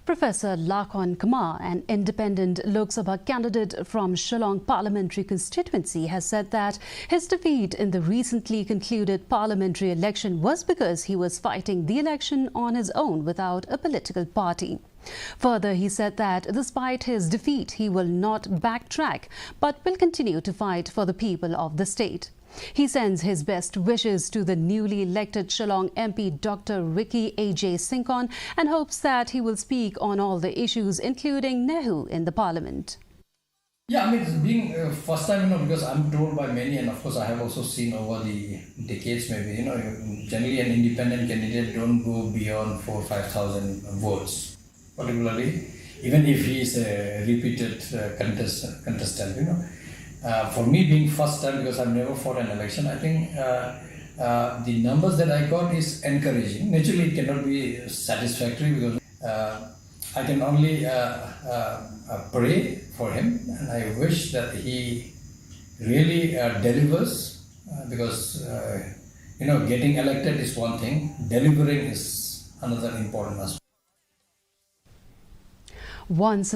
Professor Lakhon, an independent Lok Sabha candidate from Shillong parliamentary constituency, has said that his defeat in the recently concluded parliamentary election was because he was fighting the election on his own without a political party. Further, he said that despite his defeat, he will not backtrack but will continue to fight for the people of the state. He sends his best wishes to the newly elected Shillong MP Dr. Ricky A.J. Singkon and hopes that he will speak on all the issues, including Nehu, in the parliament. Yeah, I mean, it's being first time, because I'm told by many, and of course I have also seen over the decades maybe, generally an independent candidate don't go beyond 4,000 or 5,000 votes, particularly even if he is a repeated contestant, For me, being first time, because I've never fought an election, I think the numbers that I got is encouraging. Naturally, it cannot be satisfactory because I can only pray for him, and I wish that he really delivers because, getting elected is one thing, delivering is another important aspect. Once